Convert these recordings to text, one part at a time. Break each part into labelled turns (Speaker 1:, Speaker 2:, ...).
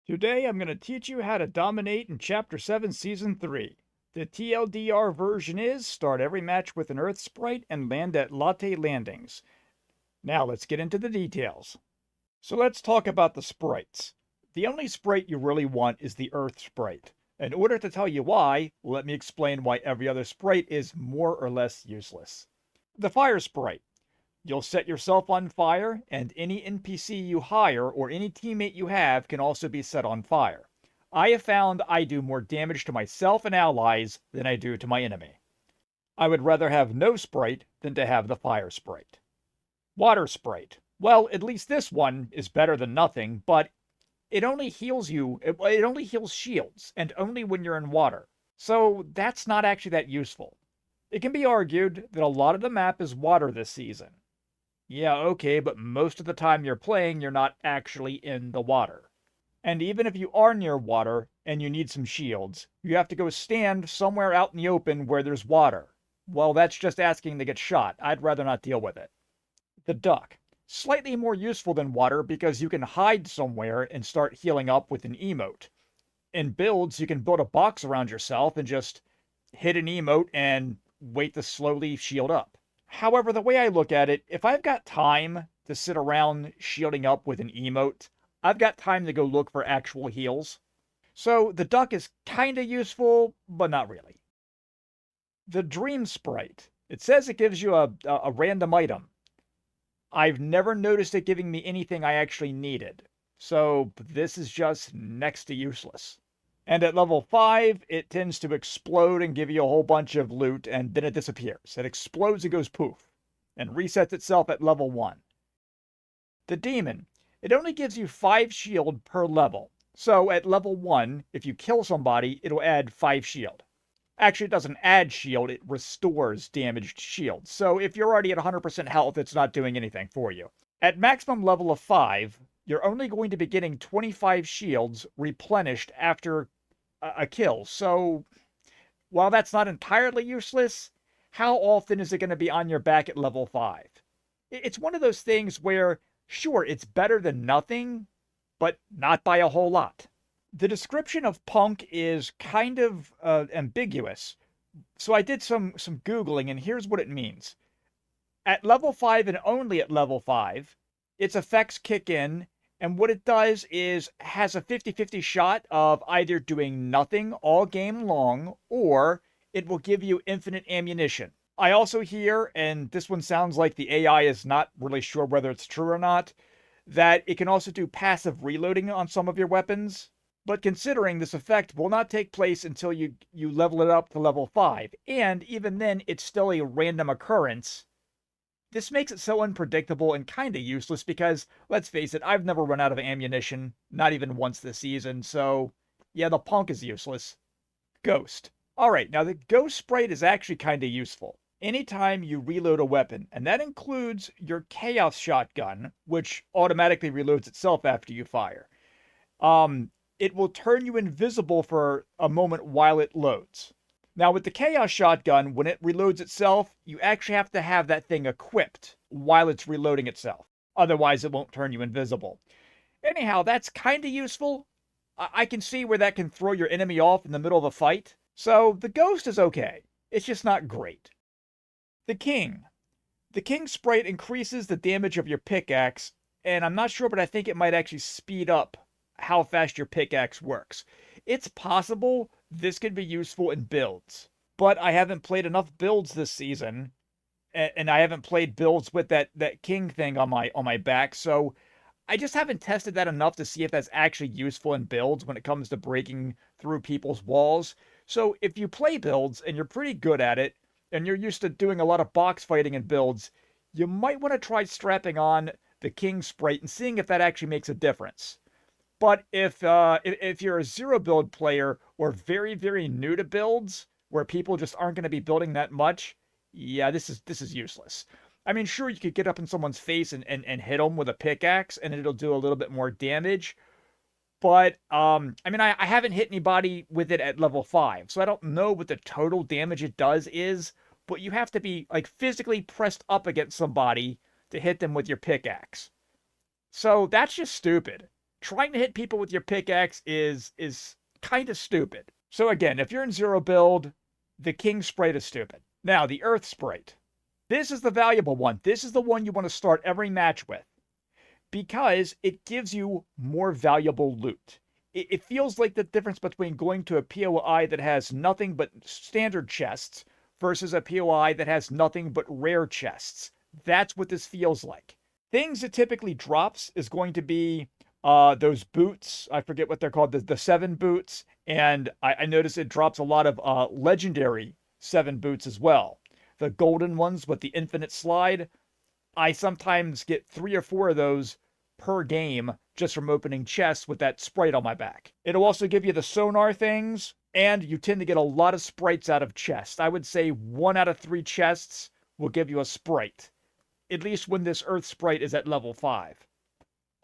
Speaker 1: Today I'm going to teach you how to dominate in Chapter 7 Season 3. The TLDR version is start every match with an Earth sprite and land at Latte Landings. Now let's get into the details. So let's talk about the sprites. The only sprite you really want is the Earth sprite. In order to tell you why, let me explain why every other sprite is more or less useless. The Fire sprite. You'll set yourself on fire, and any NPC you hire or any teammate you have can also be set on fire. I have found I do more damage to myself and allies than I do to my enemy. I would rather have no sprite than to have the fire sprite. Water sprite. Well, at least this one is better than nothing, but it only heals it only heals shields, and only when you're in water. So that's not actually that useful. It can be argued that a lot of the map is water this season. Yeah, okay, but most of the time you're playing, you're not actually in the water. And even if you are near water and you need some shields, you have to go stand somewhere out in the open where there's water. Well, that's just asking to get shot. I'd rather not deal with it. The duck. Slightly more useful than water because you can hide somewhere and start healing up with an emote. In builds, you can build a box around yourself and just hit an emote and wait to slowly shield up. However, the way I look at it, if I've got time to sit around shielding up with an emote, I've got time to go look for actual heals. So the duck is kinda useful, but not really. The dream sprite. It says it gives you a random item. I've never noticed it giving me anything I actually needed. So this is just next to useless. And at level 5, it tends to explode and give you a whole bunch of loot, and then it disappears. It explodes and goes poof, and resets itself at level 1. The demon. It only gives you 5 shield per level. So at level 1, if you kill somebody, it'll add 5 shield. Actually, it doesn't add shield, it restores damaged shield. So if you're already at 100% health, it's not doing anything for you. At maximum level of 5, you're only going to be getting 25 shields replenished after a kill. So while that's not entirely useless, how often is it going to be on your back at level 5? It's one of those things where, sure, it's better than nothing, but not by a whole lot. The description of punk is kind of ambiguous. So I did some Googling, and here's what it means. At level 5 and only at level 5, its effects kick in, and what it does is has a 50-50 shot of either doing nothing all game long, or it will give you infinite ammunition. I also hear, and this one sounds like the AI is not really sure whether it's true or not, that it can also do passive reloading on some of your weapons. But considering this effect will not take place until you level it up to level 5, and even then it's still a random occurrence, this makes it so unpredictable and kinda useless because, let's face it, I've never run out of ammunition, not even once this season, so yeah, the punk is useless. Ghost. Alright, now the ghost sprite is actually kinda useful. Anytime you reload a weapon, and that includes your chaos shotgun, which automatically reloads itself after you fire, it will turn you invisible for a moment while it loads. Now, with the Chaos Shotgun, when it reloads itself, you actually have to have that thing equipped while it's reloading itself. Otherwise, it won't turn you invisible. Anyhow, that's kind of useful. I can see where that can throw your enemy off in the middle of a fight. So, the Ghost is okay. It's just not great. The King. The King sprite increases the damage of your pickaxe, and I'm not sure, but I think it might actually speed up how fast your pickaxe works. It's possible this could be useful in builds, but I haven't played enough builds this season, and I haven't played builds with that king thing on my back, so I just haven't tested that enough to see if that's actually useful in builds when it comes to breaking through people's walls. So if you play builds and you're pretty good at it, and you're used to doing a lot of box fighting in builds, you might want to try strapping on the king sprite and seeing if that actually makes a difference. But if you're a zero build player or very, very new to builds where people just aren't going to be building that much, yeah, this is useless. I mean, sure, you could get up in someone's face and hit them with a pickaxe and it'll do a little bit more damage. But I mean, I haven't hit anybody with it at level 5, so I don't know what the total damage it does is, but you have to be like physically pressed up against somebody to hit them with your pickaxe. So that's just stupid. Trying to hit people with your pickaxe is kind of stupid. So again, if you're in zero build, the king sprite is stupid. Now, the earth sprite. This is the valuable one. This is the one you want to start every match with because it gives you more valuable loot. It feels like the difference between going to a POI that has nothing but standard chests versus a POI that has nothing but rare chests. That's what this feels like. Things it typically drops is going to be those boots. I forget what they're called, the 7 boots. And I notice it drops a lot of legendary 7 boots as well. The golden ones with the infinite slide. I sometimes get 3 or 4 of those per game just from opening chests with that sprite on my back. It'll also give you the sonar things, and you tend to get a lot of sprites out of chests. I would say 1 out of 3 chests will give you a sprite, at least when this earth sprite is at level 5.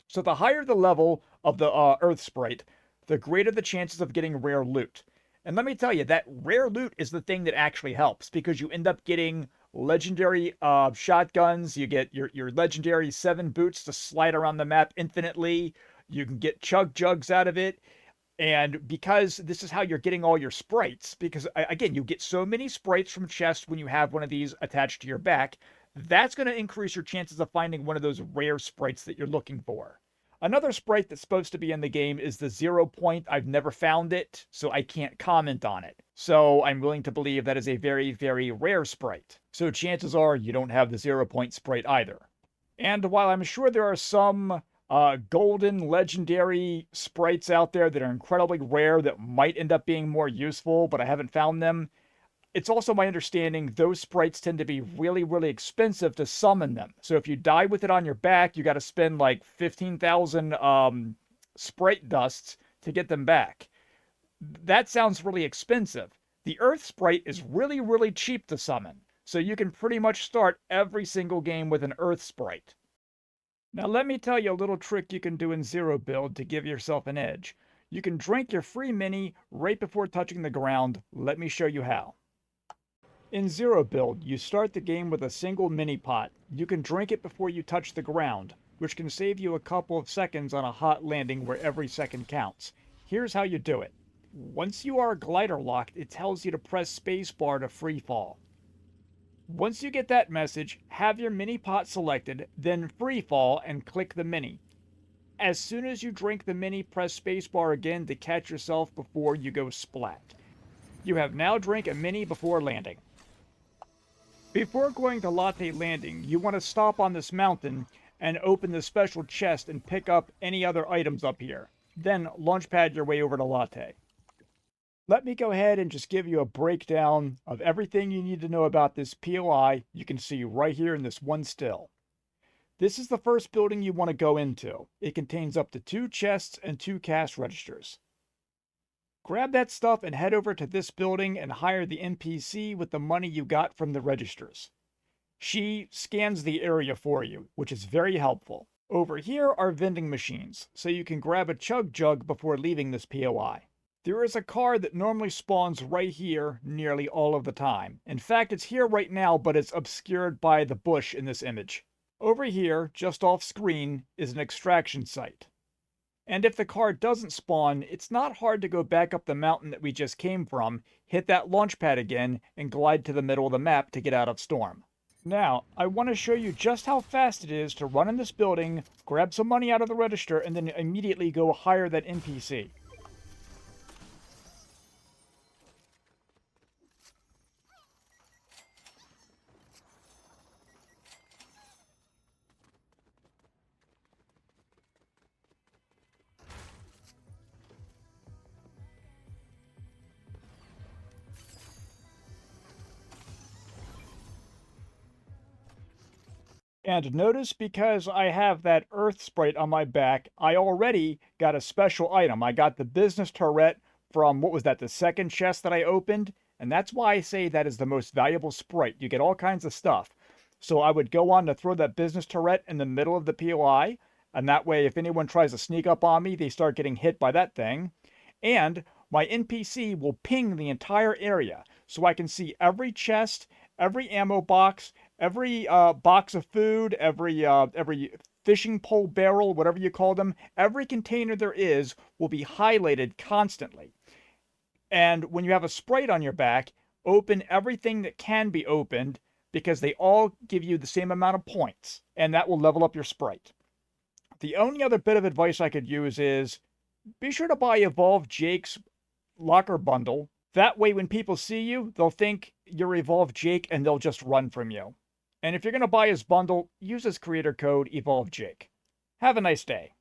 Speaker 1: So the higher the level of the earth sprite, the greater the chances of getting rare loot. And let me tell you, that rare loot is the thing that actually helps because you end up getting legendary shotguns. You get your legendary 7 boots to slide around the map infinitely. You can get chug jugs out of it. And because this is how you're getting all your sprites, because again, you get so many sprites from chests when you have one of these attached to your back, that's going to increase your chances of finding one of those rare sprites that you're looking for. Another sprite that's supposed to be in the game is the 0 point. I've never found it, so I can't comment on it. So I'm willing to believe that is a very, very rare sprite. So chances are you don't have the 0 point sprite either. And while I'm sure there are some golden legendary sprites out there that are incredibly rare that might end up being more useful, but I haven't found them, it's also my understanding those sprites tend to be really, really expensive to summon them. So if you die with it on your back, you got to spend like 15,000 sprite dusts to get them back. That sounds really expensive. The Earth sprite is really, really cheap to summon. So you can pretty much start every single game with an Earth sprite. Now let me tell you a little trick you can do in zero build to give yourself an edge. You can drink your free mini right before touching the ground. Let me show you how. In zero build, you start the game with a single mini pot. You can drink it before you touch the ground, which can save you a couple of seconds on a hot landing where every second counts. Here's how you do it. Once you are glider locked, it tells you to press spacebar to free fall. Once you get that message, have your mini pot selected, then free fall and click the mini. As soon as you drink the mini, press spacebar again to catch yourself before you go splat. You have now drank a mini before landing. Before going to Latte Landing, you want to stop on this mountain and open the special chest and pick up any other items up here. Then launchpad your way over to Latte. Let me go ahead and just give you a breakdown of everything you need to know about this POI you can see right here in this one still. This is the first building you want to go into. It contains up to 2 chests and 2 cash registers. Grab that stuff and head over to this building and hire the NPC with the money you got from the registers. She scans the area for you, which is very helpful. Over here are vending machines, so you can grab a chug jug before leaving this POI. There is a car that normally spawns right here nearly all of the time. In fact, it's here right now, but it's obscured by the bush in this image. Over here, just off screen, is an extraction site. And if the car doesn't spawn, it's not hard to go back up the mountain that we just came from, hit that launch pad again, and glide to the middle of the map to get out of storm. Now, I want to show you just how fast it is to run in this building, grab some money out of the register, and then immediately go hire that NPC. And notice because I have that earth sprite on my back, I already got a special item. I got the business turret from, what was that, the second chest that I opened? And that's why I say that is the most valuable sprite. You get all kinds of stuff. So I would go on to throw that business turret in the middle of the POI. And that way, if anyone tries to sneak up on me, they start getting hit by that thing. And my NPC will ping the entire area. So I can see every chest, every ammo box, every box of food, every fishing pole barrel, whatever you call them, every container there is will be highlighted constantly. And when you have a Sprite on your back, open everything that can be opened because they all give you the same amount of points, and that will level up your Sprite. The only other bit of advice I could use is be sure to buy Evolve Jake's locker bundle. That way, when people see you, they'll think you're Evolve Jake and they'll just run from you. And if you're going to buy his bundle, use his creator code Evolve Jake. Have a nice day.